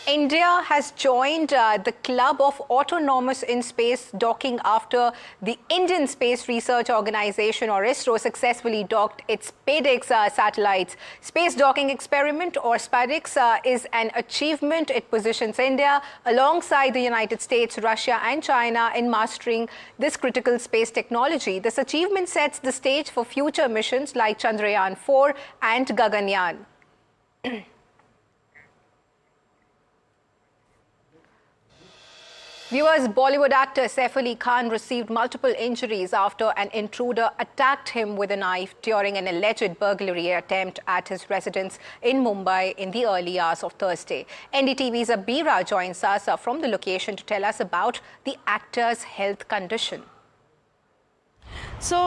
India has joined the club of autonomous in-space docking after the Indian Space Research Organisation or ISRO successfully docked its SpaceX satellites. Space docking experiment or SpaceX is an achievement. It positions India alongside the United States, Russia and China in mastering this critical space technology. This achievement sets the stage for future missions like Chandrayaan-4 and Gaganyaan. Viewers, Bollywood actor Saif Ali Khan received multiple injuries after an intruder attacked him with a knife during an alleged burglary attempt at his residence in Mumbai in the early hours of Thursday. NDTV's Abira joins us from the location to tell us about the actor's health condition. So,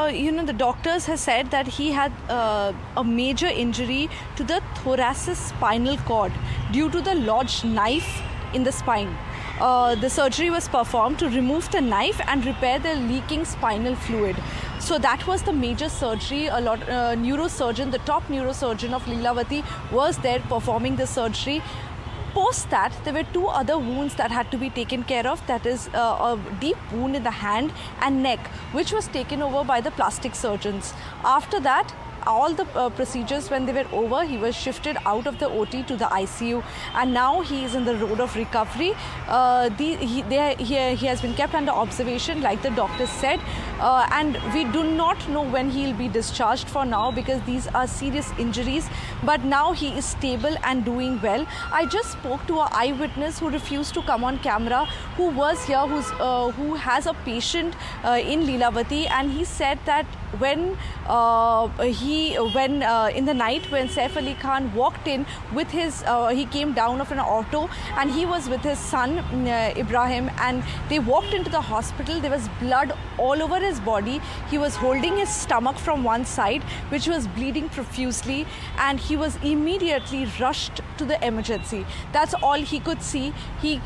the doctors have said that he had a major injury to the thoracic spinal cord due to the lodged knife in the spine. The surgery was performed to remove the knife and repair the leaking spinal fluid. So that was the major surgery. Neurosurgeon, the top neurosurgeon of Lilavati, was there performing the surgery. Post that, there were two other wounds that had to be taken care of. That is a deep wound in the hand and neck, which was taken over by the plastic surgeons. After that, all the procedures, when they were over, he was shifted out of the OT to the ICU, and now he is in the road of recovery. He has been kept under observation, like the doctor said, and we do not know when he will be discharged for now, because these are serious injuries. But now he is stable and doing well. I just spoke to an eyewitness who refused to come on camera, who was here, who has a patient in Lilavati, and he said that when in the night when Saif Ali Khan walked in with his, he came down of an auto and he was with his son Ibrahim, and they walked into the hospital. There was blood all over his body. He was holding his stomach from one side, which was bleeding profusely, and he was immediately rushed to the emergency. That's all he could see. He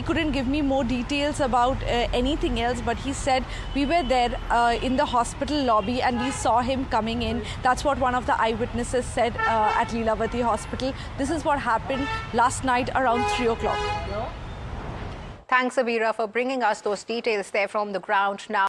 couldn't give me more details about anything else, but he said we were there in the hospital lobby and we saw him coming in. That's what one of the eyewitnesses said at Lilavati Hospital. This is what happened last night around 3 o'clock. Thanks, Abira, for bringing us those details there from the ground now.